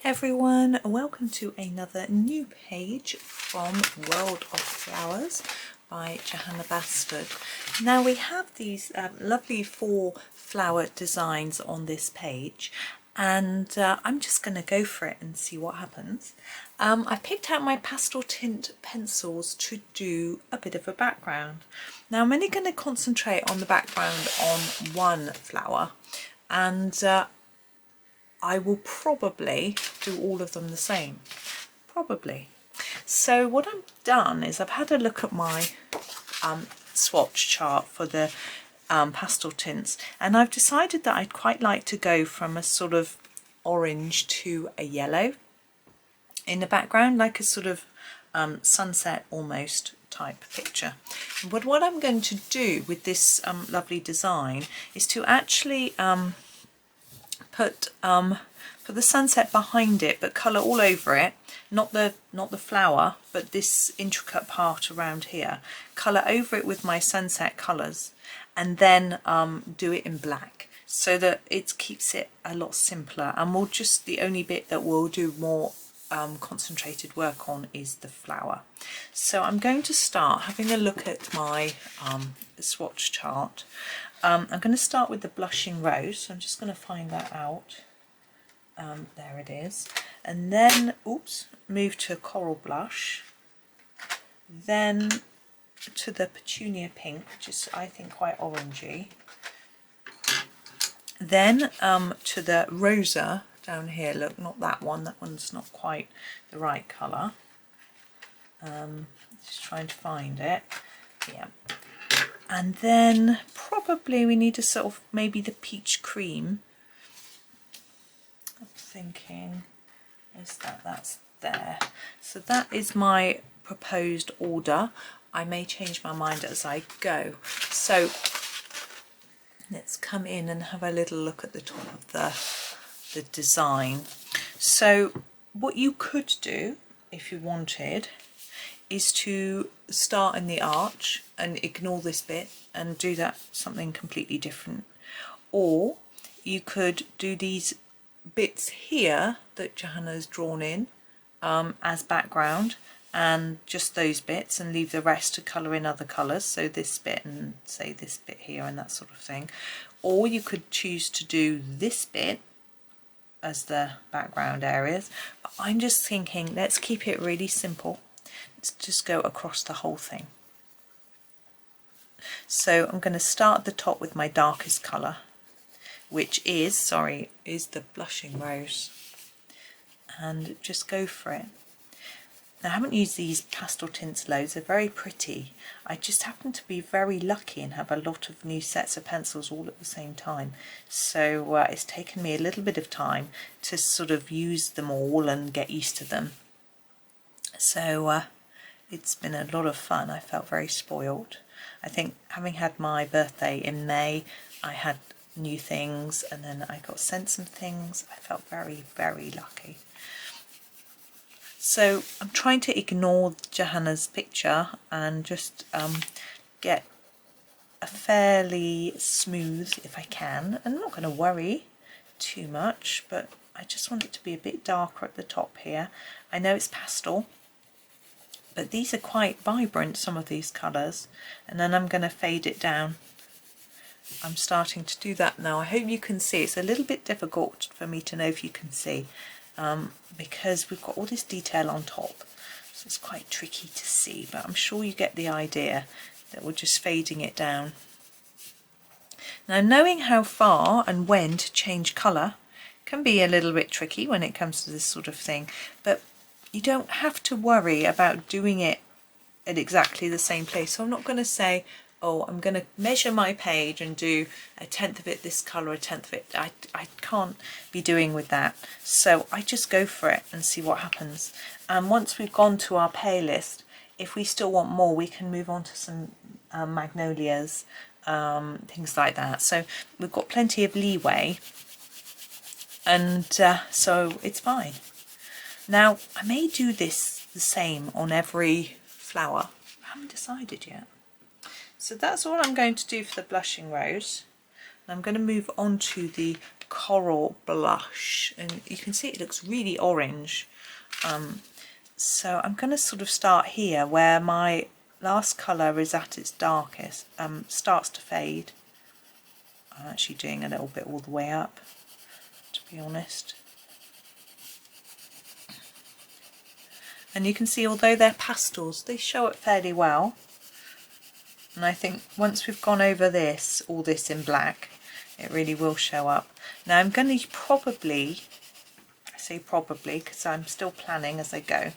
everyone, welcome to another new page from World of Flowers by Johanna Basford. Now we have these lovely 4 flower designs on this page, and I'm just going to go for it and see what happens. I picked out my Pasteltint pencils to do a bit of a background. Now I'm only going to concentrate on the background on one flower, and I will probably do all of them the same, probably. So what I've done is I've had a look at my swatch chart for the pastel tints, and I've decided that I'd quite like to go from a sort of orange to a yellow in the background, like a sort of sunset almost type picture. But what I'm going to do with this lovely design is to actually put for the sunset behind it, but colour all over it, not the flower, but this intricate part around here, colour over it with my sunset colours, and then do it in black, so that it keeps it a lot simpler. And we'll just, the only bit that we'll do more concentrated work on is the flower. So I'm going to start having a look at my swatch chart. I'm going to start with the blushing rose, so I'm just going to find that out. There it is. And then, move to coral blush. Then to the Petunia Pink, which is, I think, quite orangey. Then to the Rosa down here. Look, not that one. That one's not quite the right colour. Just trying to find it. Yeah. And then probably we need to sort of maybe the peach cream. I'm thinking, is that's there. So that is my proposed order. I may change my mind as I go. So let's come in and have a little look at the top of the design. So what you could do if you wanted is to start in the arch and ignore this bit and do that something completely different, or you could do these bits here that Johanna has drawn in as background, and just those bits, and leave the rest to colour in other colours, so this bit and say this bit here and that sort of thing. Or you could choose to do this bit as the background areas, but I'm just thinking let's keep it really simple. Let's just go across the whole thing. So I'm going to start at the top with my darkest colour, which is the blushing rose, and just go for it. Now I haven't used these pastel tints loads, they're very pretty. I just happen to be very lucky and have a lot of new sets of pencils all at the same time, so it's taken me a little bit of time to sort of use them all and get used to them. So it's been a lot of fun. I felt very spoiled. I think having had my birthday in May, I had new things, and then I got sent some things. I felt very, very lucky. So I'm trying to ignore Johanna's picture and just get a fairly smooth, if I can. I'm not going to worry too much, but I just want it to be a bit darker at the top here. I know it's pastel, but these are quite vibrant, some of these colours, and then I'm going to fade it down. I'm starting to do that now. I hope you can see. It's a little bit difficult for me to know if you can see, because we've got all this detail on top, so it's quite tricky to see, but I'm sure you get the idea that we're just fading it down. Now, knowing how far and when to change colour can be a little bit tricky when it comes to this sort of thing, but you don't have to worry about doing it at exactly the same place. So I'm not going to say, oh, I'm going to measure my page and do a tenth of it this colour, a tenth of it. I can't be doing with that. So I just go for it and see what happens. And once we've gone to our pay list, if we still want more, we can move on to some magnolias, things like that. So we've got plenty of leeway, and so it's fine. Now I may do this the same on every flower. I haven't decided yet. So that's all I'm going to do for the blushing rose. And I'm going to move on to the coral blush, and you can see it looks really orange. So I'm going to sort of start here where my last colour is at its darkest, starts to fade. I'm actually doing a little bit all the way up, to be honest. And you can see, although they're pastels, they show it fairly well. And I think once we've gone over this, all this in black, it really will show up. Now I'm going to probably, I say probably because I'm still planning as I go,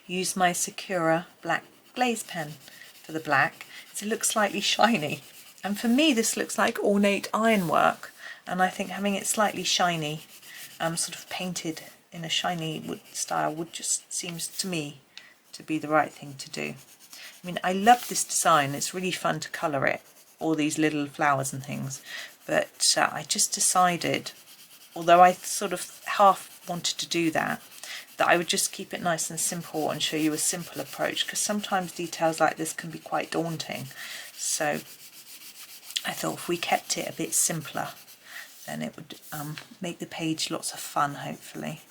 use my Sakura black glaze pen for the black. So it looks slightly shiny. And for me this looks like ornate ironwork, and I think having it slightly shiny, sort of painted in a shiny wood style, would just seems to me to be the right thing to do. I mean, I love this design, it's really fun to colour it, all these little flowers and things, but I just decided, although I sort of half wanted to do that, that I would just keep it nice and simple and show you a simple approach, because sometimes details like this can be quite daunting. So I thought if we kept it a bit simpler, then it would make the page lots of fun, hopefully.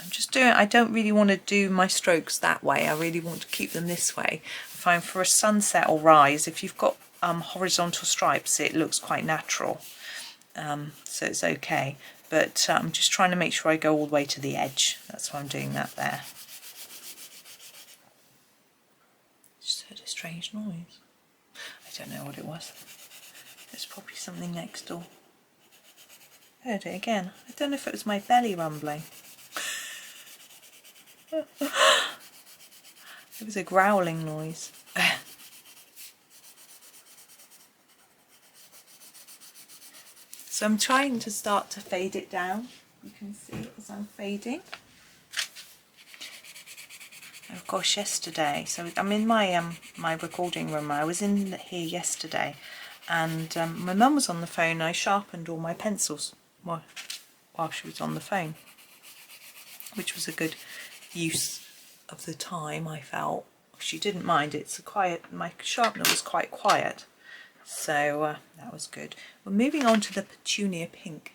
I'm just doing, I don't really want to do my strokes that way, I really want to keep them this way. I find for a sunset or rise, if you've got horizontal stripes, it looks quite natural, so it's okay. But I'm just trying to make sure I go all the way to the edge, that's why I'm doing that there. Just heard a strange noise. I don't know what it was. It's probably something next door. Heard it again. I don't know if it was my belly rumbling. It was a growling noise. So I'm trying to start to fade it down. You can see as I'm fading. And of course yesterday, so I'm in my my recording room. I was in here yesterday, and my mum was on the phone. I sharpened all my pencils while she was on the phone, which was a good use of the time, I felt. She didn't mind. It's a quiet, my sharpener was quite quiet, so that was good. We're moving on to the Petunia Pink,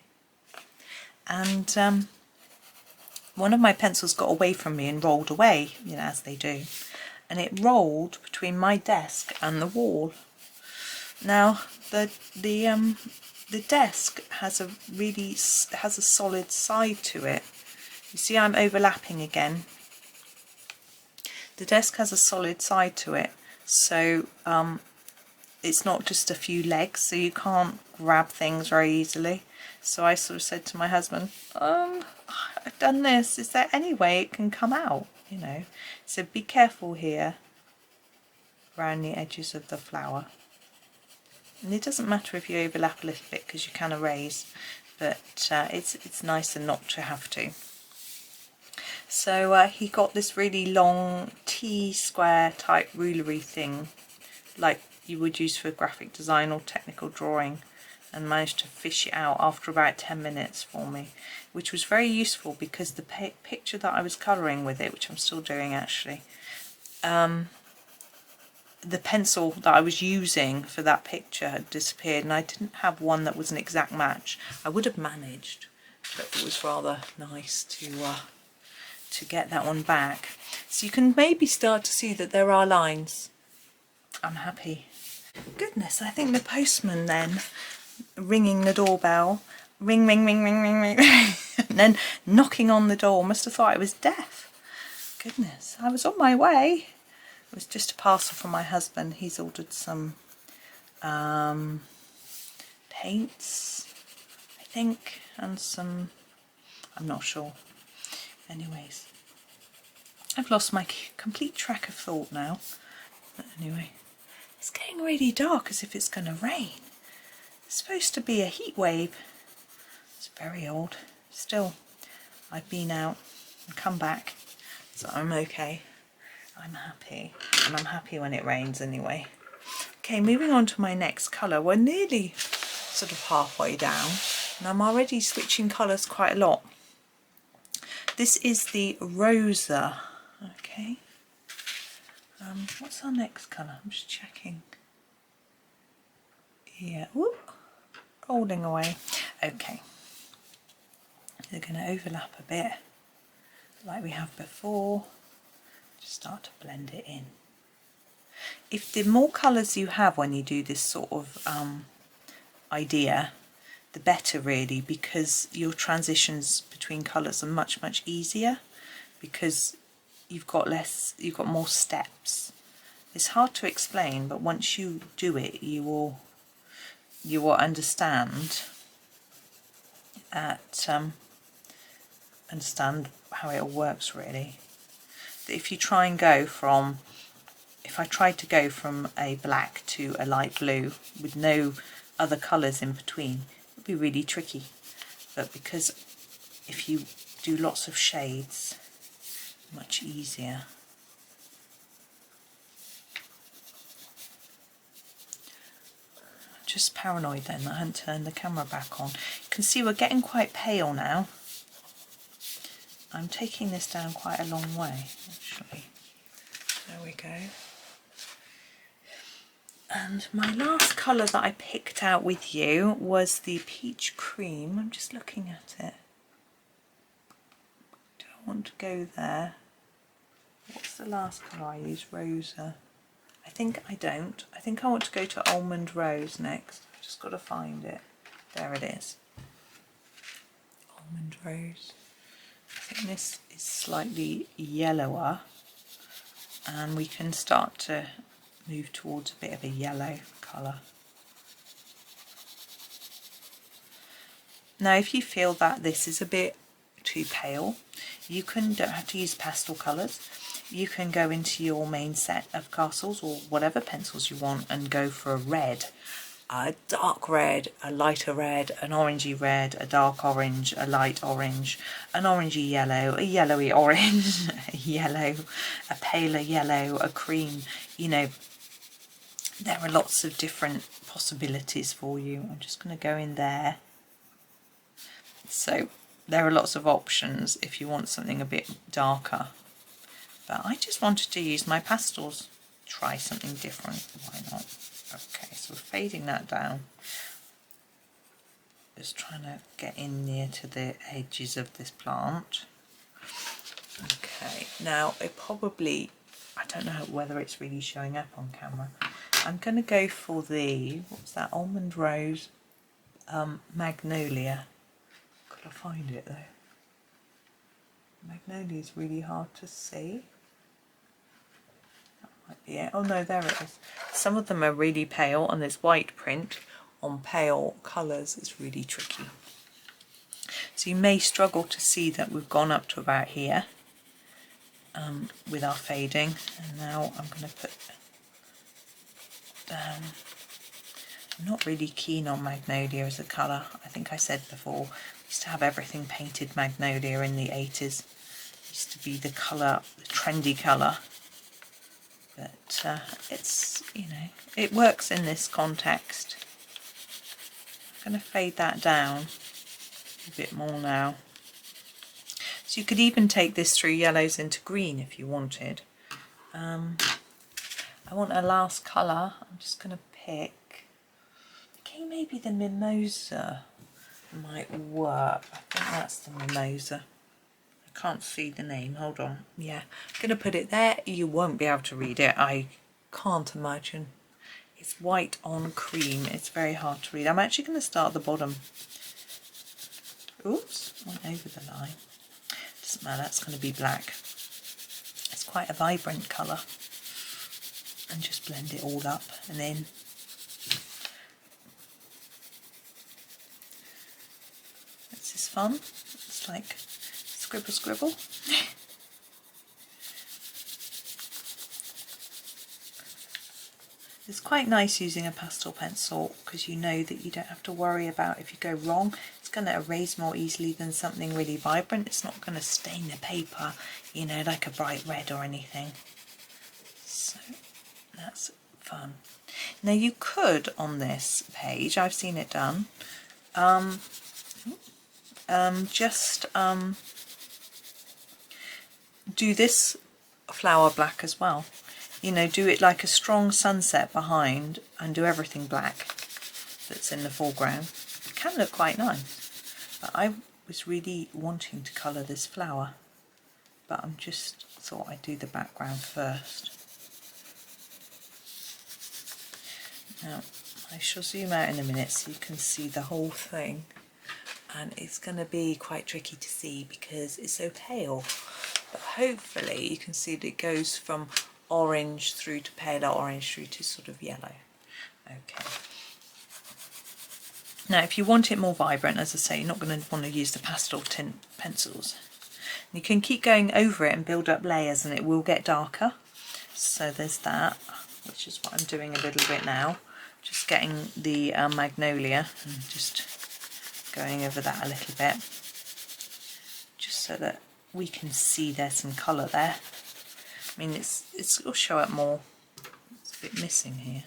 and one of my pencils got away from me and rolled away, you know, as they do, and it rolled between my desk and the wall. Now the desk has a solid side to it. You see, I'm overlapping again. The desk has a solid side to it, so it's not just a few legs, so you can't grab things very easily. So I sort of said to my husband, I've done this, is there any way it can come out, you know? So be careful here around the edges of the flower. And it doesn't matter if you overlap a little bit, because you can erase, but it's nicer not to have to. So he got this really long T-square type rulery thing, like you would use for graphic design or technical drawing, and managed to fish it out after about 10 minutes for me, which was very useful because the picture that I was colouring with it, which I'm still doing actually, the pencil that I was using for that picture had disappeared, and I didn't have one that was an exact match. I would have managed, but it was rather nice to get that one back. So you can maybe start to see that there are lines. I'm happy. Goodness, I think the postman then, ringing the doorbell, ring, ring, ring, ring, ring, ring, and then knocking on the door, must have thought I was deaf. Goodness, I was on my way. It was just a parcel from my husband. He's ordered some paints, I think, and some, I'm not sure. Anyways, I've lost my complete track of thought now. But anyway, it's getting really dark, as if it's going to rain. It's supposed to be a heat wave. It's very old. Still, I've been out and come back, so I'm okay. I'm happy, and I'm happy when it rains anyway. Okay, moving on to my next colour. We're nearly sort of halfway down, and I'm already switching colours quite a lot. This is the Rosa. Okay. What's our next colour? I'm just checking. Yeah. Whoop. Rolling away. Okay, they're going to overlap a bit like we have before. Just start to blend it in. If the more colours you have when you do this sort of idea, the better really, because your transitions between colours are much easier, because you've got more steps. It's hard to explain, but once you do it, you will understand understand how it all works really. If you try and go from, if I tried to go from a black to a light blue with no other colours in between, it would be really tricky. But because if you do lots of shades, much easier. Just paranoid then that I hadn't turned the camera back on. You can see we're getting quite pale now. I'm taking this down quite a long way, actually. There we go. And my last colour that I picked out with you was the peach cream. I'm just looking at it. Do I want to go there? What's the last colour I used? Rosa. I think I don't. I think I want to go to Almond Rose next. I've just got to find it. There it is. Almond Rose. I think this is slightly yellower, and we can start to move towards a bit of a yellow colour. Now if you feel that this is a bit too pale, you don't have to use pastel colours. You can go into your main set of castles or whatever pencils you want and go for a red, a dark red, a lighter red, an orangey red, a dark orange, a light orange, an orangey yellow, a yellowy orange, a yellow, a paler yellow, a cream. You know, there are lots of different possibilities for you. I'm just going to go in there. So there are lots of options if you want something a bit darker. But I just wanted to use my pastels, try something different, why not? Okay, so we're fading that down. Just trying to get in near to the edges of this plant. Okay, now it probably, I don't know whether it's really showing up on camera. I'm going to go for the, what's that, Almond Rose Magnolia. Gotta find it though. Magnolia is really hard to see. That might be it. Oh no, there it is. Some of them are really pale and there's white print on pale colours. It's really tricky. So you may struggle to see that we've gone up to about here with our fading. And now I'm going to put down. I'm not really keen on Magnolia as a colour. I think I said before, we used to have everything painted Magnolia in the 80s. It used to be the colour, the trendy colour. But it's, you know, it works in this context. I'm going to fade that down a bit more now. So you could even take this through yellows into green if you wanted. I want a last colour. I'm just going to pick, okay, maybe the Mimosa might work. I think that's the Mimosa. I can't see the name, hold on. Yeah, I'm going to put it there. You won't be able to read it, I can't imagine. It's white on cream, it's very hard to read. I'm actually going to start at the bottom. Oops, went over the line. Doesn't matter, that's going to be black. It's quite a vibrant colour. And just blend it all up, and then this is fun. It's like scribble scribble. It's quite nice using a pastel pencil because you know that you don't have to worry about if you go wrong. It's going to erase more easily than something really vibrant. It's not going to stain the paper, you know, like a bright red or anything. So that's fun. Now you could, on this page, I've seen it done, do this flower black as well. You know, do it like a strong sunset behind and do everything black that's in the foreground. can look quite nice, but I was really wanting to colour this flower, but I'm just thought I'd do the background first. Now I shall zoom out in a minute so you can see the whole thing, and it's going to be quite tricky to see because it's so pale, but hopefully you can see that it goes from orange through to paler orange through to sort of yellow. Okay. Now if you want it more vibrant, as I say, you're not going to want to use the Pasteltint pencils. You can keep going over it and build up layers and it will get darker. So there's that, which is what I'm doing a little bit now. Just getting the Magnolia and just going over that a little bit, just so that we can see there's some colour there. I mean, it'll show up more. It's a bit missing here.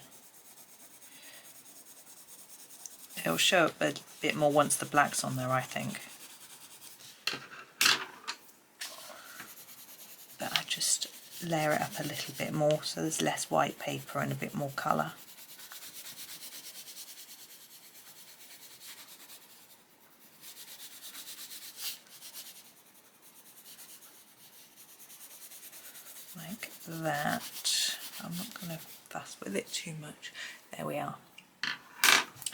It'll show up a bit more once the black's on there, I think. But I just layer it up a little bit more so there's less white paper and a bit more colour. Like that. I'm not going to fuss with it too much. There we are.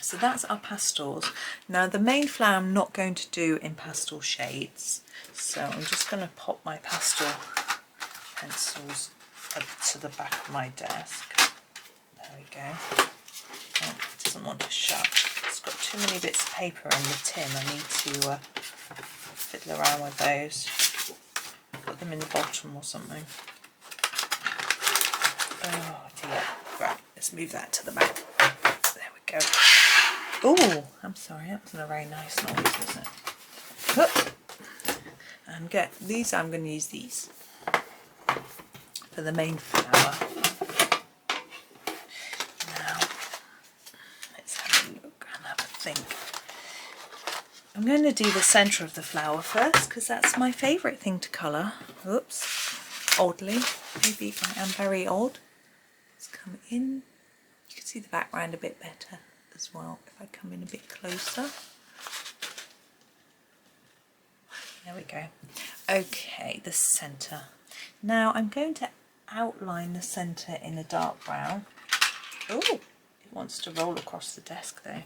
So that's our pastels. Now the main flower I'm not going to do in pastel shades, so I'm just going to pop my pastel pencils up to the back of my desk. There we go. Oh, it doesn't want to shut. It's got too many bits of paper in the tin. I need to fiddle around with those. Put them in the bottom or something. Oh dear. Right, let's move that to the back. There we go. Oh, I'm sorry, that wasn't a very nice noise, was it? Oh. And get these, I'm going to use these for the main flower. Now, let's have a look and have a think. I'm going to do the centre of the flower first because that's my favourite thing to colour. Oops, oddly, maybe I am very odd. Let's come in. You can see the background a bit better as well if I come in a bit closer. There we go. Okay, the centre. Now I'm going to outline the centre in a dark brown. Oh, it wants to roll across the desk though.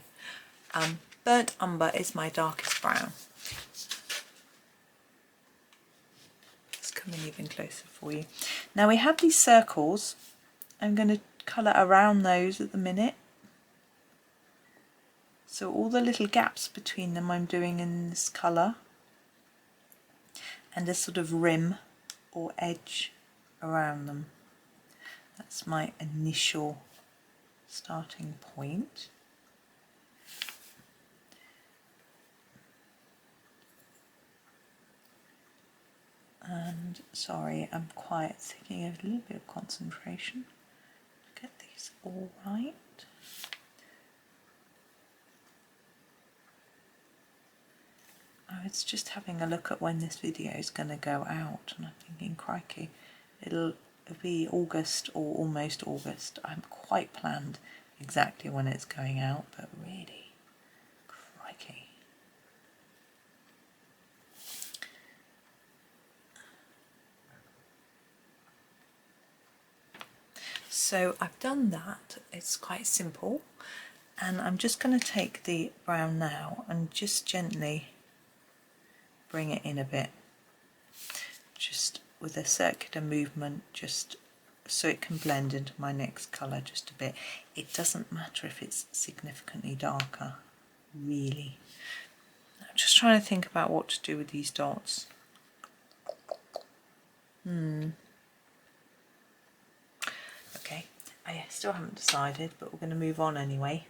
Burnt umber is my darkest brown. Let's come in even closer for you. Now we have these circles. I'm going to colour around those at the minute. So all the little gaps between them I'm doing in this colour. And a sort of rim or edge around them. That's my initial starting point. And sorry, I'm quiet, taking a little bit of concentration to get these all right. I was just having a look at when this video is going to go out and I'm thinking, crikey, it'll be August or almost August. I haven't quite planned exactly when it's going out, but really, crikey. So I've done that, it's quite simple, and I'm just going to take the brown now and just gently bring it in a bit, just with a circular movement, just so it can blend into my next colour just a bit. It doesn't matter if it's significantly darker, really. I'm just trying to think about what to do with these dots. Okay, I still haven't decided, but we're going to move on anyway.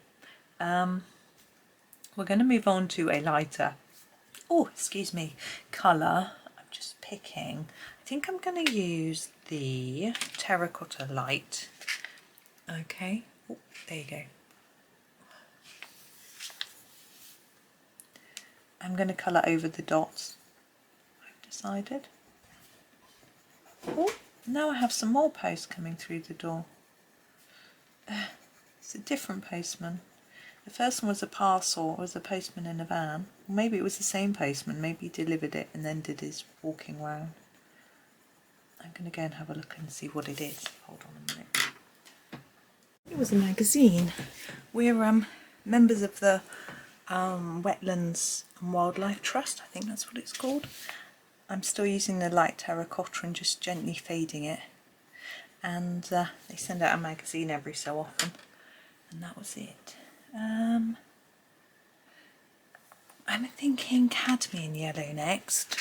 We're going to move on to a lighter, colour. I'm just picking. I think I'm going to use the Terracotta light. Okay, oh, there you go. I'm going to colour over the dots, I've decided. Oh, now I have some more post coming through the door. It's a different postman. The first one was a parcel, it was a postman in a van. Maybe it was the same postman, maybe he delivered it and then did his walking round. I'm going to go and have a look and see what it is. Hold on a minute. It was a magazine. We're members of the Wetlands and Wildlife Trust, I think that's what it's called. I'm still using the light terracotta and just gently fading it. And they send out a magazine every so often. And that was it. I'm thinking cadmium yellow next.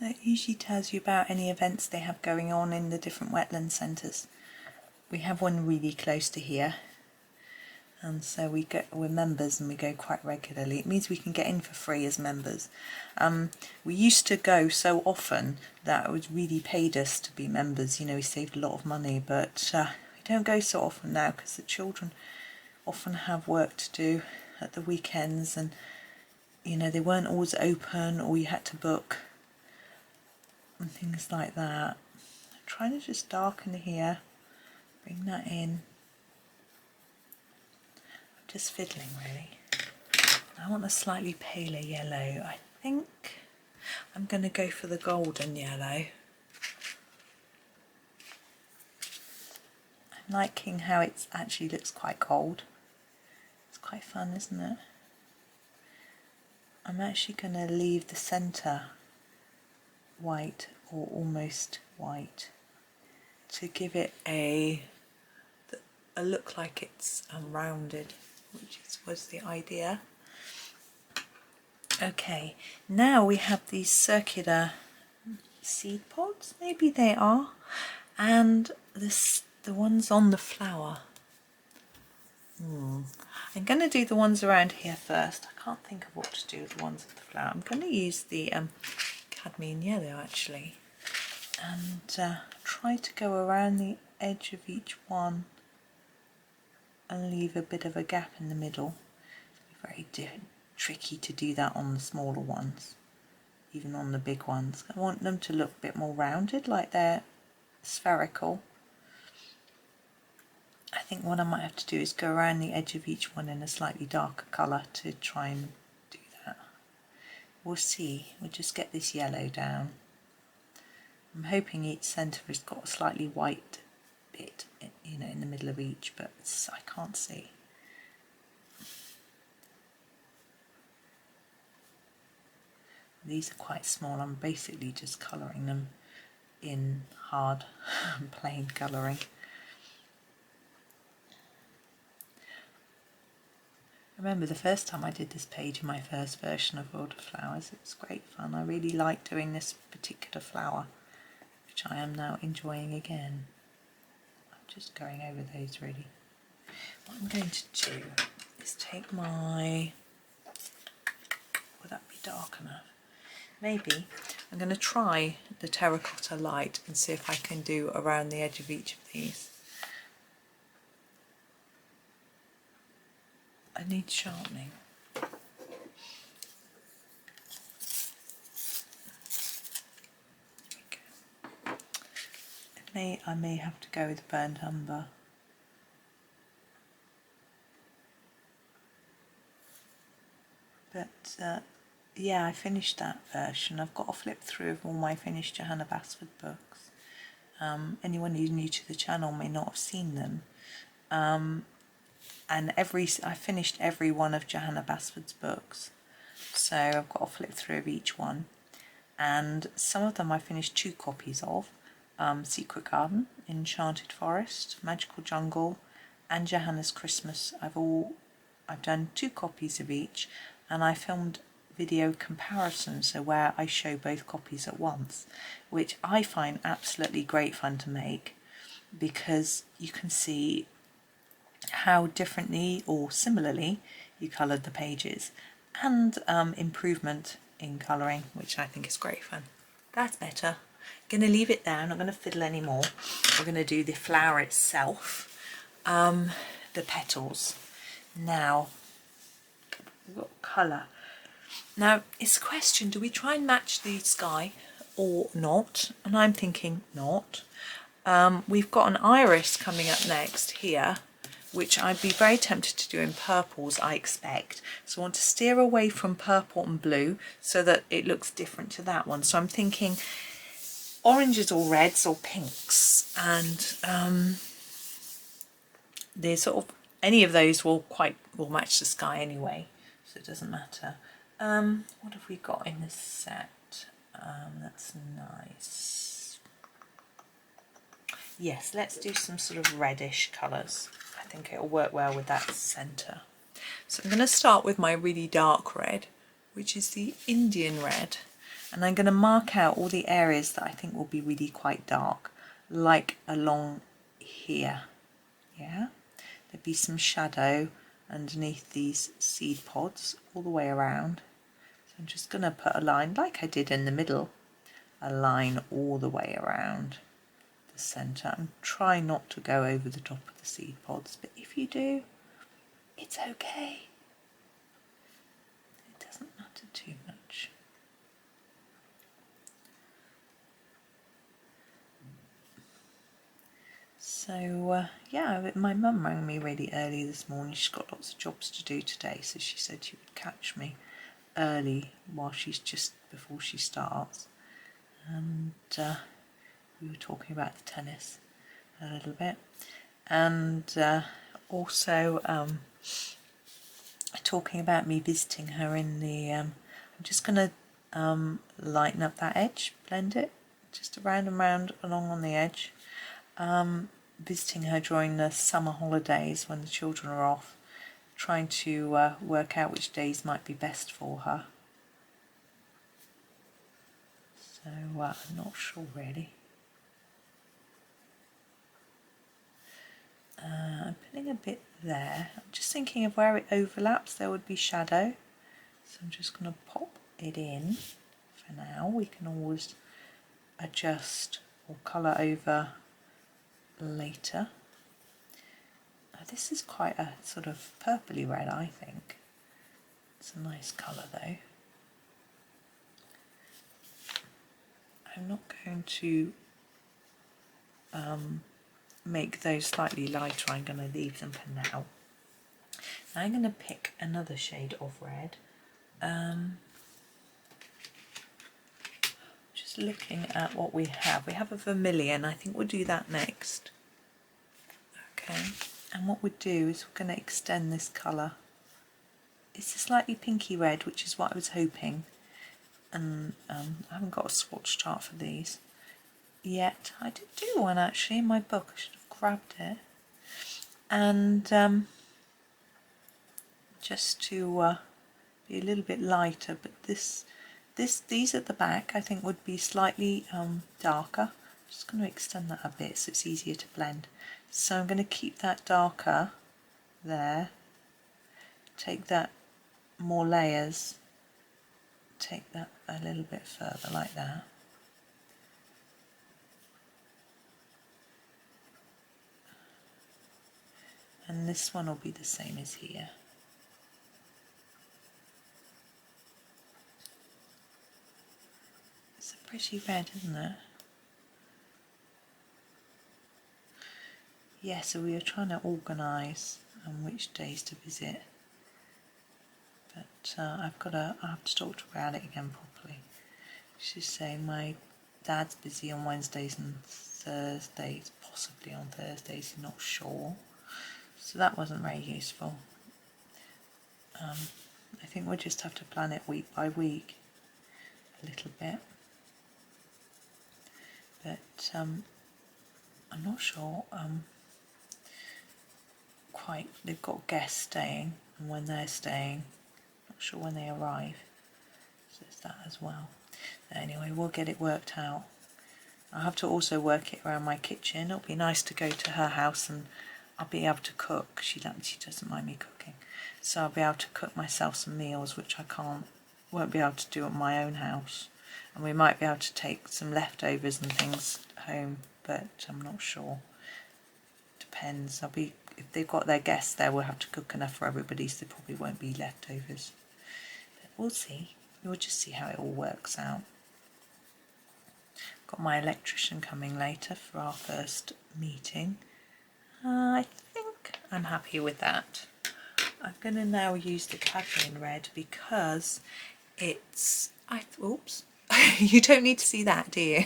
That usually tells you about any events they have going on in the different wetland centres. We have one really close to here, and so we're members and we go quite regularly. It means we can get in for free as members. We used to go so often that it was really paid us to be members, you know, we saved a lot of money, but we don't go so often now because the children often have work to do at the weekends, and you know, they weren't always open or you had to book and things like that. I'm trying to just darken here, bring that in. I'm just fiddling really. I want a slightly paler yellow. I think I'm going to go for the golden yellow. I'm liking how it actually looks quite gold. It's quite fun, isn't it? I'm actually going to leave the centre white or almost white to give it a look like it's rounded, which was the idea. Okay, now we have these circular seed pods, maybe they are, and the ones on the flower. I'm going to do the ones around here first. I can't think of what to do with the ones of the flower. I'm going to use the cadmium yellow actually, and try to go around the edge of each one and leave a bit of a gap in the middle. It's very tricky to do that on the smaller ones, even on the big ones. I want them to look a bit more rounded, like they're spherical. I think what I might have to do is go around the edge of each one in a slightly darker colour to try and do that. We'll see. We'll just get this yellow down. I'm hoping each centre has got a slightly white bit, you know, in the middle of each, but I can't see. These are quite small. I'm basically just colouring them in hard plain colouring. I remember the first time I did this page in my first version of World of Flowers. It was great fun. I really liked doing this particular flower, which I am now enjoying again. I'm just going over those really. What I'm going to do is take my... Would that be dark enough? Maybe. I'm going to try the terracotta light and see if I can do around the edge of each of these. I need sharpening. I may have to go with burnt umber. But yeah, I finished that version. I've got a flip through of all my finished Johanna Basford books. Anyone who's new to the channel may not have seen them. And I finished every one of Johanna Basford's books, so I've got a flip through of each one, and some of them I finished 2 copies of. Secret Garden, Enchanted Forest, Magical Jungle and Johanna's Christmas. I've done 2 copies of each, and I filmed video comparison, so where I show both copies at once, which I find absolutely great fun to make, because you can see how differently or similarly you coloured the pages, and improvement in colouring, which I think is great fun. That's better. I'm going to leave it there. I'm not going to fiddle anymore. We're going to do the flower itself, the petals. Now, we've got colour. Now, it's a question, do we try and match the sky or not? And I'm thinking not. We've got an iris coming up next here, which I'd be very tempted to do in purples, I expect. So I want to steer away from purple and blue so that it looks different to that one. So I'm thinking oranges or reds or pinks, and they're sort of, any of those will match the sky anyway, so it doesn't matter. What have we got in this set? That's nice. Yes, let's do some sort of reddish colours. I think it'll work well with that centre. So I'm going to start with my really dark red, which is the Indian red, and I'm going to mark out all the areas that I think will be really quite dark, like along here. Yeah, there'd be some shadow underneath these seed pods all the way around. So I'm just going to put a line like I did in the middle, a line all the way around the centre, and try not to go over the top of the seed pods, but if you do, it's okay. It doesn't matter too much. So yeah, my mum rang me really early this morning. She's got lots of jobs to do today, so she said she would catch me early while she's just before she starts, and we were talking about the tennis a little bit, and also talking about me visiting her in the I'm just going to lighten up that edge, blend it just around and round along on the edge, visiting her during the summer holidays when the children are off, trying to work out which days might be best for her. So I'm not sure really. I'm putting a bit there. I'm just thinking of where it overlaps there would be shadow. So I'm just going to pop it in for now. We can always adjust or colour over later. This is quite a sort of purpley red, I think. It's a nice colour though. I'm not going to make those slightly lighter. I'm going to leave them for now. Now I'm going to pick another shade of red. Just looking at what we have. We have a Vermillion. I think we'll do that next. Okay. And what we'll do is we're going to extend this colour. It's a slightly pinky red, which is what I was hoping. And I haven't got a swatch chart for these yet. I did do one actually in my book. I should have grabbed it. And just to be a little bit lighter, but these at the back I think would be slightly darker. I'm just going to extend that a bit so it's easier to blend. So I'm going to keep that darker there, take that more layers, take that a little bit further like that. And this one will be the same as here. It's a pretty red, isn't it? Yeah, so we are trying to organise which days to visit. But I have to talk to her about it again properly. She's saying my dad's busy on Wednesdays and Thursdays, possibly on Thursdays, he's not sure. So that wasn't very useful. I think we'll just have to plan it week by week a little bit. But I'm not sure quite, they've got guests staying and when they're staying, not sure when they arrive, so there's that as well. Anyway, we'll get it worked out. I'll have to also work it around my kitchen. It'll be nice to go to her house and I'll be able to cook. She doesn't mind me cooking, so I'll be able to cook myself some meals which I won't be able to do at my own house, and we might be able to take some leftovers and things home, but I'm not sure. Depends. If they've got their guests there, we'll have to cook enough for everybody, so there probably won't be leftovers. But we'll see. We'll just see how it all works out. Got my electrician coming later for our first meeting. I think I'm happy with that. I'm going to now use the cadmium red because it's... oops, you don't need to see that, do you?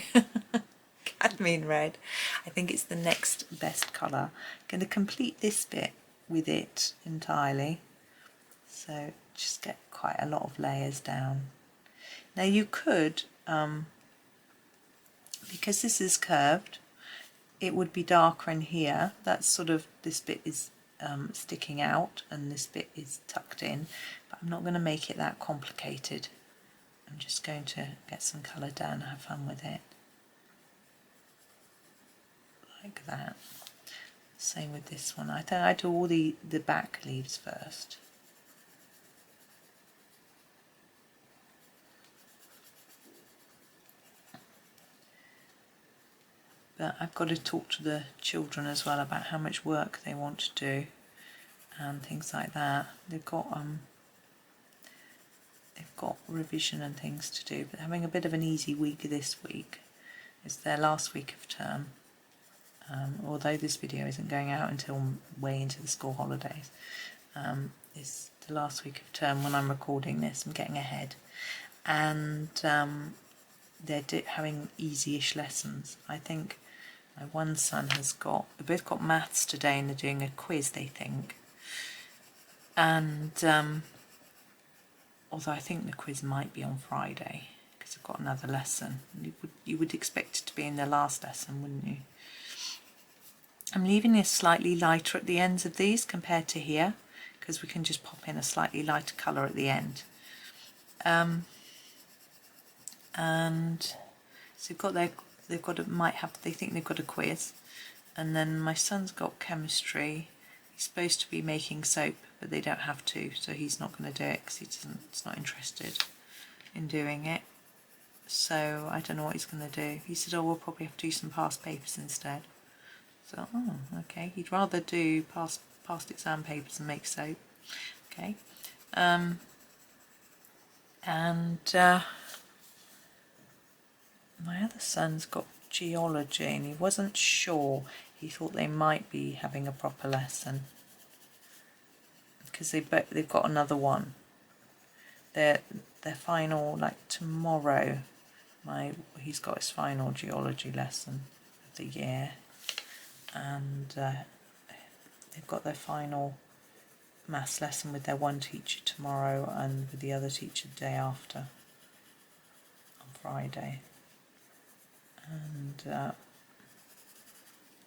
Cadmium red. I think it's the next best colour. I'm going to complete this bit with it entirely. So just get quite a lot of layers down. Now you could, because this is curved, it would be darker in here. That's sort of, this bit is sticking out and this bit is tucked in, but I'm not going to make it that complicated. I'm just going to get some colour down and have fun with it. Like that. Same with this one. I think I do all the back leaves first. But I've got to talk to the children as well about how much work they want to do and things like that. They've got revision and things to do, but having a bit of an easy week this week. It's their last week of term. Although this video isn't going out until way into the school holidays, it's the last week of term when I'm recording this. I'm getting ahead, and they're having easy-ish lessons. I think my one son has they've both got maths today and they're doing a quiz, they think. And although I think the quiz might be on Friday because I've got another lesson. You would expect it to be in their last lesson, wouldn't you? I'm leaving this slightly lighter at the ends of these compared to here because we can just pop in a slightly lighter colour at the end. And so they think they've got a quiz, and then my son's got chemistry. He's supposed to be making soap, but they don't have to, so he's not going to do it because he's not interested in doing it. So I don't know what he's going to do. He said, oh, we'll probably have to do some past papers instead. So, oh, okay, he'd rather do past exam papers and make soap. Okay. My other son's got geology and he wasn't sure. He thought they might be having a proper lesson because they've got another one. Their final, like tomorrow, he's got his final geology lesson of the year, and they've got their final maths lesson with their one teacher tomorrow and with the other teacher the day after on Friday. And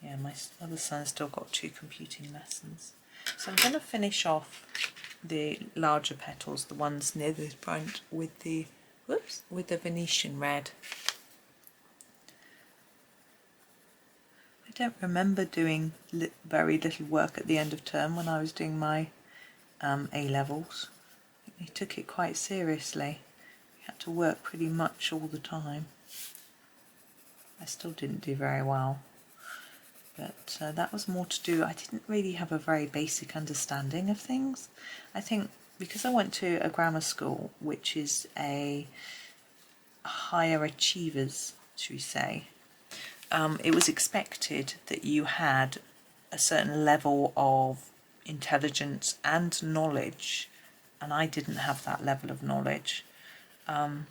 yeah, my other son's still got 2 computing lessons. So I'm going to finish off the larger petals, the ones near the front, with the Venetian red. I don't remember doing very little work at the end of term when I was doing my A-levels. They took it quite seriously. We had to work pretty much all the time. I still didn't do very well, but that was more to do, I didn't really have a very basic understanding of things. I think because I went to a grammar school, which is a higher achievers, should we say, it was expected that you had a certain level of intelligence and knowledge, and I didn't have that level of knowledge. I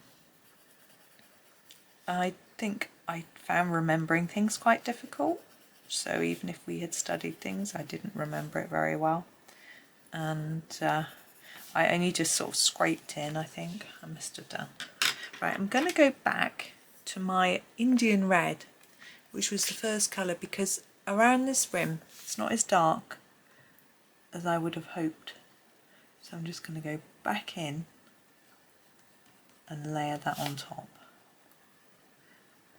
think I found remembering things quite difficult, so even if we had studied things, I didn't remember it very well, and I only just sort of scraped in, I think. I must have done. Right, I'm going to go back to my Indian red, which was the first colour, because around this rim it's not as dark as I would have hoped, so I'm just going to go back in and layer that on top.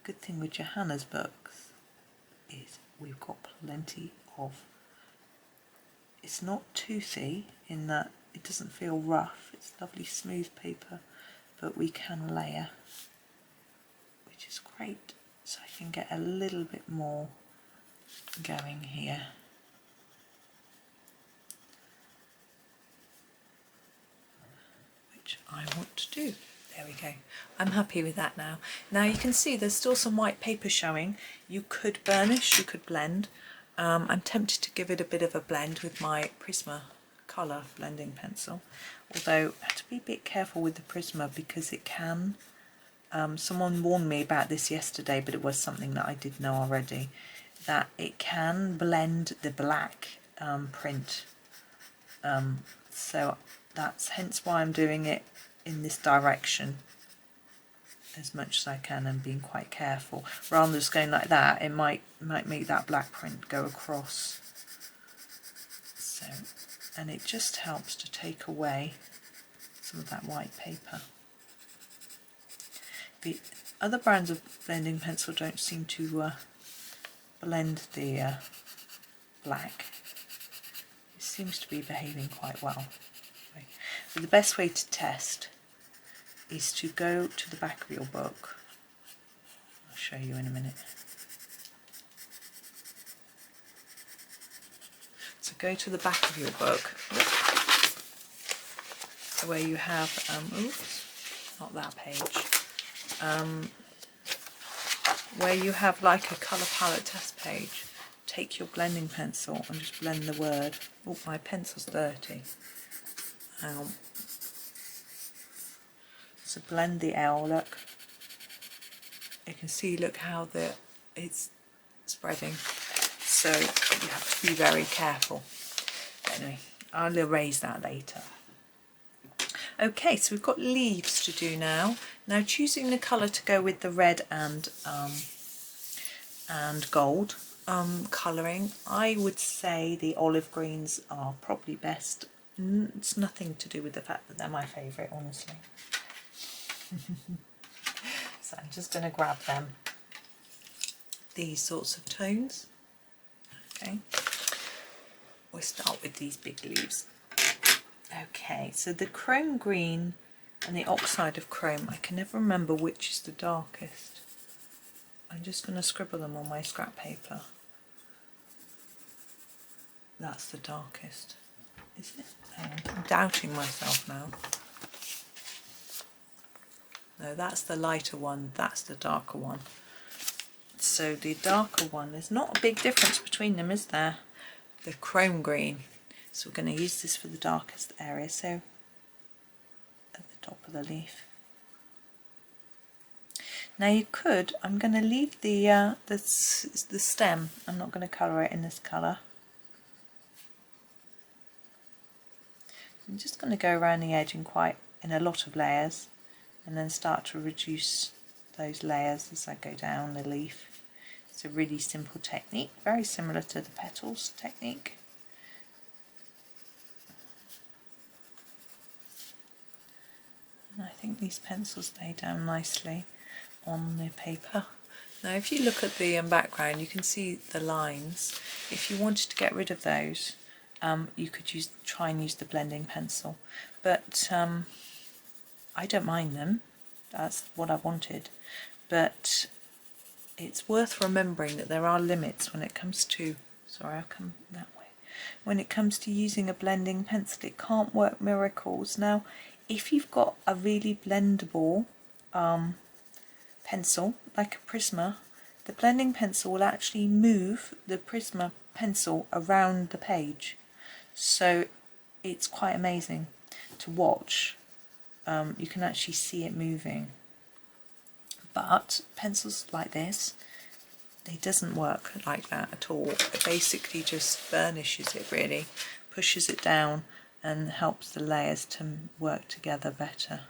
Good thing with Johanna's books is we've got plenty of, it's not toothy in that it doesn't feel rough, it's lovely smooth paper, but we can layer, which is great, so I can get a little bit more going here. Which I want to do. There we go. I'm happy with that now. Now you can see there's still some white paper showing. You could burnish, you could blend. I'm tempted to give it a bit of a blend with my Prismacolor blending pencil, although I have to be a bit careful with the Prisma because it can, someone warned me about this yesterday, but it was something that I did know already, that it can blend the black print, so that's hence why I'm doing it in this direction as much as I can and being quite careful. Rather than just going like that, it might make that black print go across. So, and it just helps to take away some of that white paper. The other brands of blending pencil don't seem to blend the black. It seems to be behaving quite well. But the best way to test is to go to the back of your book. I'll show you in a minute. So go to the back of your book where you have, oops, not that page, where you have like a colour palette test page. Take your blending pencil and just blend the word. Oh, my pencil's dirty. Hang on. So blend the L, look. You can see, look how it's spreading. So you have to be very careful. But anyway, I'll erase that later. Okay, so we've got leaves to do now. Now choosing the colour to go with the red and gold colouring, I would say the olive greens are probably best. It's nothing to do with the fact that they're my favourite, honestly. So I'm just going to grab them, these sorts of tones. Okay, we'll start with these big leaves. Okay, so the chrome green and the oxide of chrome, I can never remember which is the darkest. I'm just going to scribble them on my scrap paper. That's the darkest, is it? I'm doubting myself now. No, that's the lighter one, that's the darker one. So the darker one, there's not a big difference between them, is there? The chrome green. So we're going to use this for the darkest area, so at the top of the leaf. Now you could, I'm going to leave the stem, I'm not going to colour it in this colour. I'm just going to go around the edge in a lot of layers, and then start to reduce those layers as I go down the leaf. It's a really simple technique, very similar to the petals technique. And I think these pencils lay down nicely on the paper. Now if you look at the background, you can see the lines. If you wanted to get rid of those, you could try and use the blending pencil, but I don't mind them, that's what I wanted, but it's worth remembering that there are limits when it comes to, sorry, I'll come that way, when it comes to using a blending pencil. It can't work miracles. Now if you've got a really blendable pencil like a Prisma, the blending pencil will actually move the Prisma pencil around the page, so it's quite amazing to watch. You can actually see it moving, but pencils like this, it doesn't work like that at all. It basically just burnishes it, really pushes it down and helps the layers to work together better.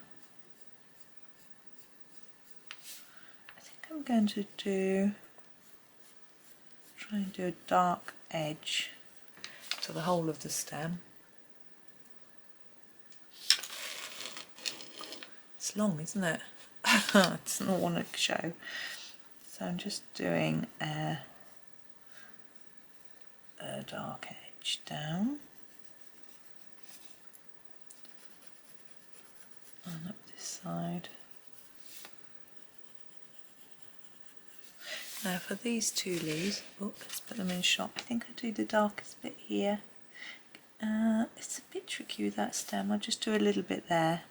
I think I'm going to try and do a dark edge to the whole of the stem. It's long, isn't it? It doesn't want to show. So I'm just doing a dark edge down and up this side. Now for these two leaves, let's put them in shot. I think I do the darkest bit here. It's a bit tricky with that stem. I'll just do a little bit there.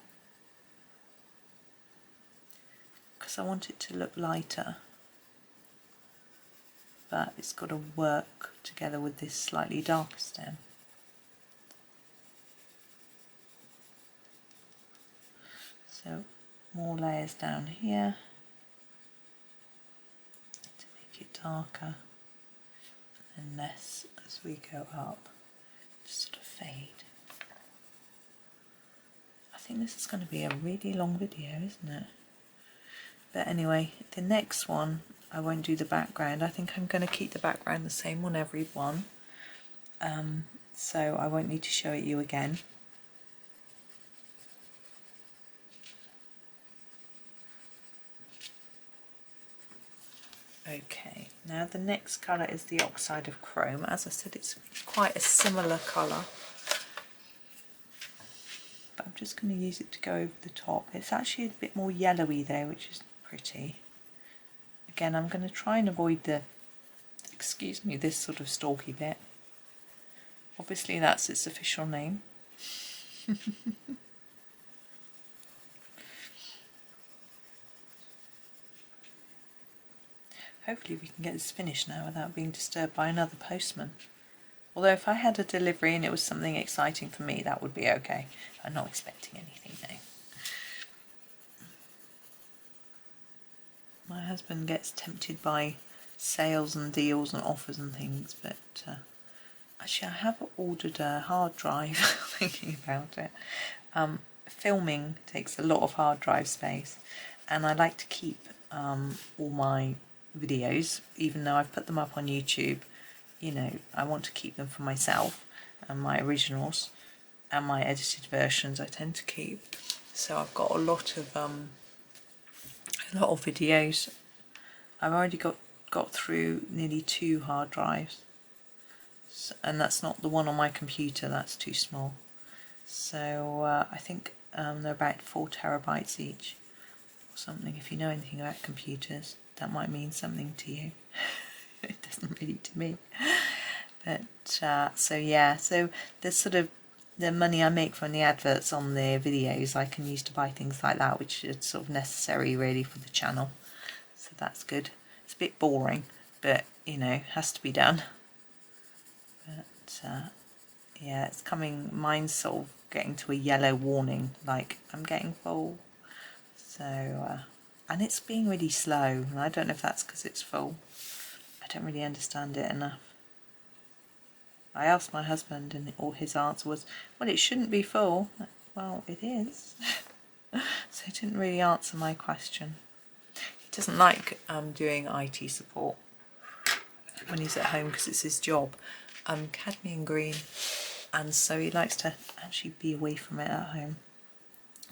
because I want it to look lighter, but it's got to work together with this slightly darker stem. So more layers down here to make it darker, and less as we go up, just sort of fade. I think this is going to be a really long video, isn't it? But anyway, the next one I won't do the background. I think I'm going to keep the background the same on every one, so I won't need to show it you again. Okay, now the next colour is the Oxide of Chrome. As I said, it's quite a similar colour, but I'm just going to use it to go over the top. It's actually a bit more yellowy there, which is pretty. Again, I'm going to try and avoid the, excuse me, this sort of stalky bit. Obviously that's its official name. Hopefully we can get this finished now without being disturbed by another postman. Although if I had a delivery and it was something exciting for me, that would be okay. I'm not expecting anything now. My husband gets tempted by sales and deals and offers and things, but actually I have ordered a hard drive, thinking about it. Filming takes a lot of hard drive space, and I like to keep all my videos, even though I've put them up on YouTube. You know, I want to keep them for myself, and my originals and my edited versions I tend to keep. So I've got a lot of videos. I've already got through nearly 2 hard drives, so, and that's not the one on my computer, that's too small. So I think they're about 4 terabytes each or something. If you know anything about computers, that might mean something to you. It doesn't really to me. But so yeah, so there's sort of the money I make from the adverts on the videos I can use to buy things like that, which is sort of necessary really for the channel. So that's good. It's a bit boring, but you know, has to be done. But yeah, it's coming, mine's sort of getting to a yellow warning, like I'm getting full. So and it's being really slow, and I don't know if that's because it's full. I don't really understand it enough. I asked my husband, and all his answer was, well, it shouldn't be full. Well, it is. So he didn't really answer my question. He doesn't like doing IT support when he's at home because it's his job. Cadmium green, and so he likes to actually be away from it at home.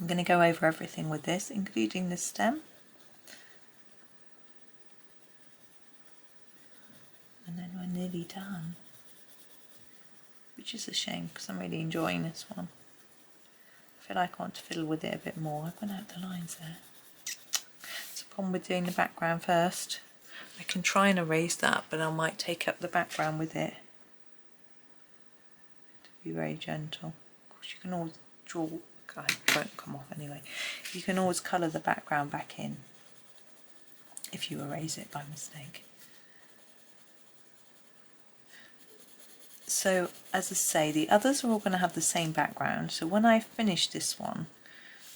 I'm going to go over everything with this, including the stem. And then we're nearly done, which is a shame because I'm really enjoying this one. I feel like I want to fiddle with it a bit more. I've gone out the lines there. It's a problem with doing the background first. I can try and erase that, but I might take up the background with it. To be very gentle. Of course, you can always draw. It won't come off anyway. You can always colour the background back in if you erase it by mistake. So as I say, the others are all going to have the same background, so when I finish this one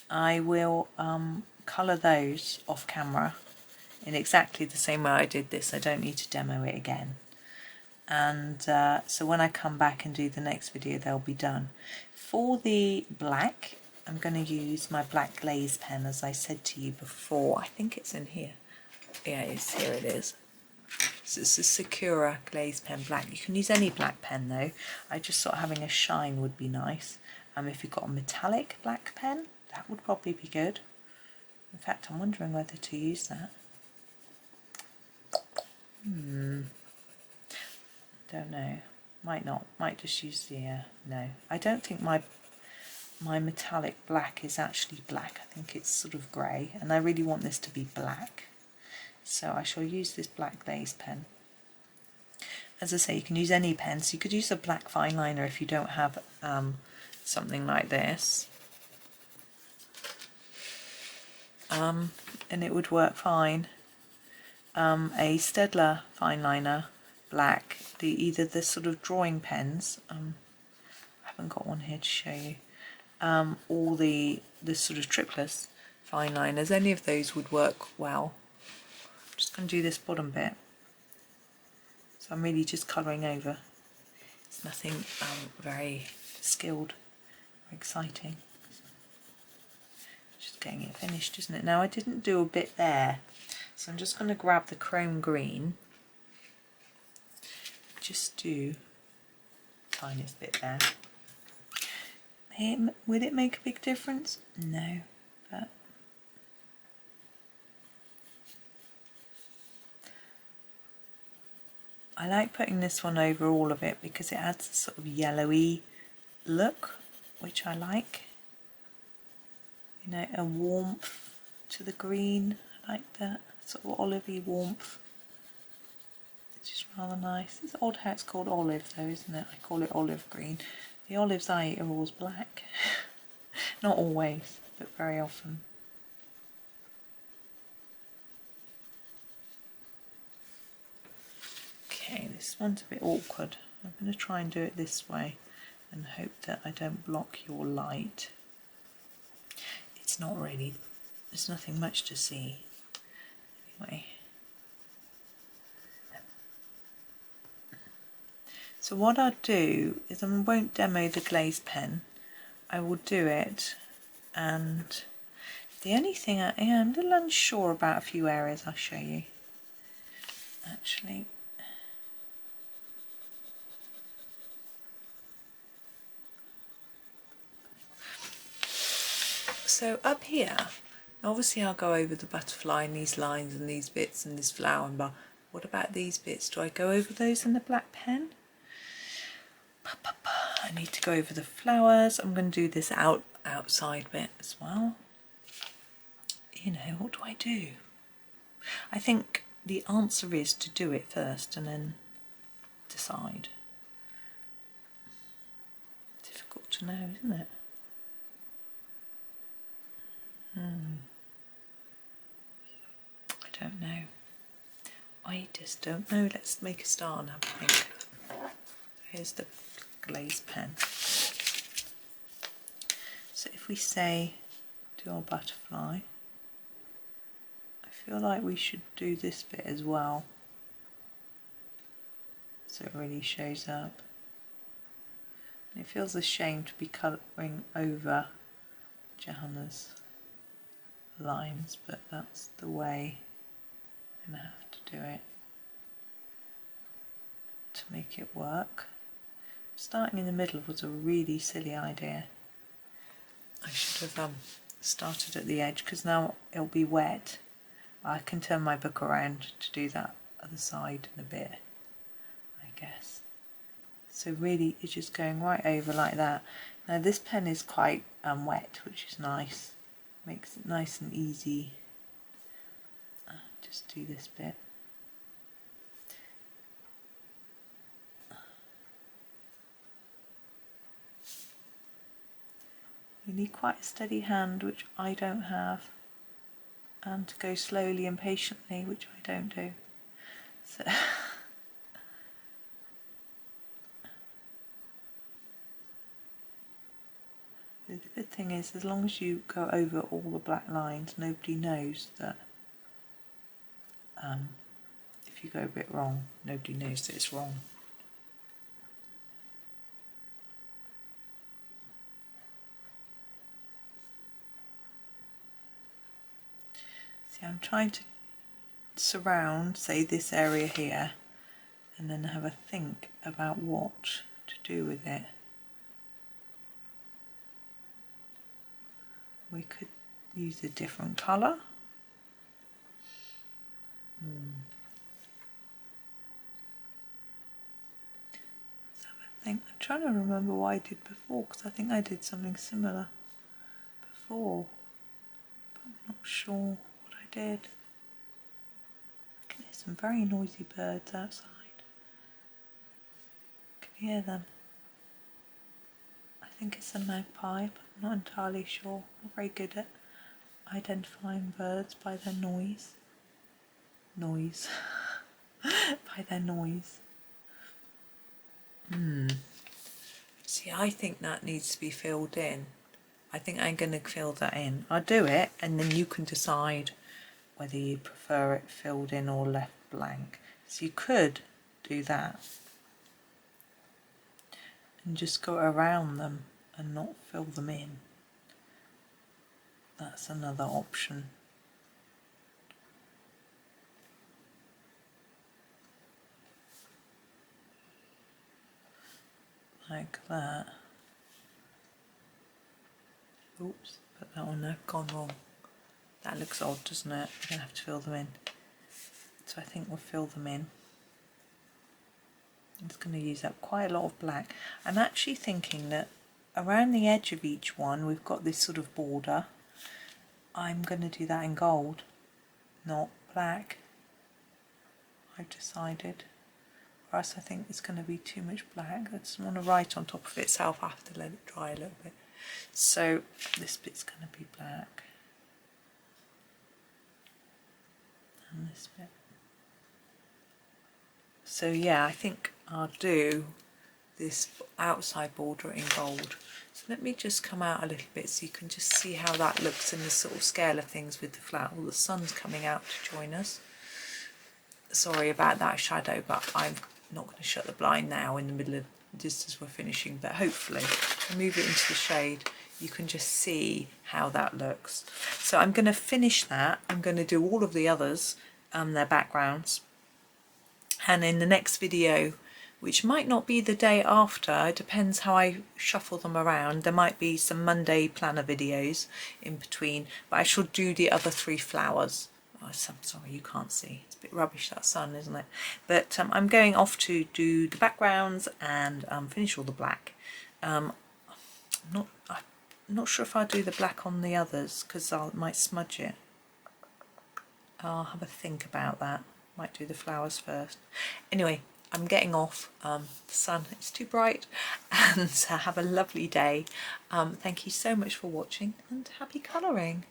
I will colour those off camera in exactly the same way I did this. I don't need to demo it again, and so when I come back and do the next video they'll be done. For the black, I'm going to use my black Glaze pen, as I said to you before. I think it's in here. Yeah, it's here, it is. So it's a Sakura Glaze pen black. You can use any black pen though. I just thought having a shine would be nice. If you've got a metallic black pen, that would probably be good. In fact, I'm wondering whether to use that. Don't know. Might not. Might just use the no. I don't think my metallic black is actually black. I think it's sort of grey, and I really want this to be black. So I shall use this black Glaze pen. As I say, you can use any pen, so you could use a black fine liner if you don't have something like this. and it would work fine. A Staedtler fine liner, black, either the sort of drawing pens, I haven't got one here to show you, or the sort of triplets fine liners, any of those would work well. I'm just going to do this bottom bit, so I'm really just colouring over. It's nothing very skilled or exciting. Just getting it finished, isn't it? Now I didn't do a bit there, so I'm just going to grab the chrome green, just do the tiniest bit there. Would it make a big difference? No, but I like putting this one over all of it because it adds a sort of yellowy look, which I like. You know, a warmth to the green. I like that sort of olivey warmth. It's just rather nice. It's odd how it's called olive though, isn't it? I call it olive green. The olives I eat are always black. Not always, but very often. Okay, this one's a bit awkward. I'm going to try and do it this way and hope that I don't block your light. It's not really, there's nothing much to see. Anyway. So what I'll do is I won't demo the Glaze pen. I will do it, and the only thing I'm a little unsure about a few areas. I'll show you. Actually, so up here, obviously I'll go over the butterfly and these lines and these bits and this flower, but what about these bits? Do I go over those in the black pen? I need to go over the flowers. I'm going to do this outside bit as well. You know, what do I do? I think the answer is to do it first and then decide. Difficult to know, isn't it? I don't know. I just don't know. Let's make a start and have a think. Here's the Glaze pen. So if we say do our butterfly, I feel like we should do this bit as well, so it really shows up. And it feels a shame to be colouring over Johanna's lines, but that's the way I'm going to have to do it to make it work. Starting in the middle was a really silly idea. I should have started at the edge, because now it'll be wet. I can turn my book around to do that other side in a bit, I guess. So really it's just going right over like that. Now this pen is quite wet, which is nice. Makes it nice and easy. Just do this bit. You need quite a steady hand, which I don't have, and to go slowly and patiently, which I don't do. So the good thing is, as long as you go over all the black lines, nobody knows that if you go a bit wrong, nobody knows that it's wrong. See, I'm trying to surround, say, this area here, and then have a think about what to do with it. We could use a different colour. Let's have a think. I'm trying to remember what I did before, because I think I did something similar before, but I'm not sure what I did. I can hear some very noisy birds outside. I can hear them. I think it's a magpie, but I'm not entirely sure. I'm not very good at identifying birds by their noise. By their noise. See, I think that needs to be filled in. I think I'm going to fill that in. I'll do it and then you can decide whether you prefer it filled in or left blank. So you could do that and just go around them and not fill them in. That's another option. Like that. Oops, put that one there, gone wrong. That looks odd, doesn't it? We're going to have to fill them in. So I think we'll fill them in. I'm just going to use up quite a lot of black. I'm actually thinking that around the edge of each one we've got this sort of border. I'm going to do that in gold, not black. I've decided. Or else I think it's going to be too much black. I just want to write on top of itself. I have to let it dry a little bit. So this bit's going to be black. And this bit. So yeah, I think I'll do this outside border in gold. So let me just come out a little bit so you can just see how that looks in the sort of scale of things with the flower. Well, the sun's coming out to join us. Sorry about that shadow, but I'm not going to shut the blind now in the middle of just as we're finishing, but hopefully I'll move it into the shade. You can just see how that looks. So I'm going to finish that. I'm going to do all of the others, their backgrounds. And in the next video, which might not be the day after, it depends how I shuffle them around. There might be some Monday planner videos in between, but I shall do the other 3 flowers. Oh, I'm sorry, you can't see. It's a bit rubbish, that sun, isn't it? But I'm going off to do the backgrounds and finish all the black. I'm not sure if I'll do the black on the others because I might smudge it. I'll have a think about that. Might do the flowers first. Anyway, I'm getting off. The sun, it's too bright. And have a lovely day. Thank you so much for watching and happy colouring.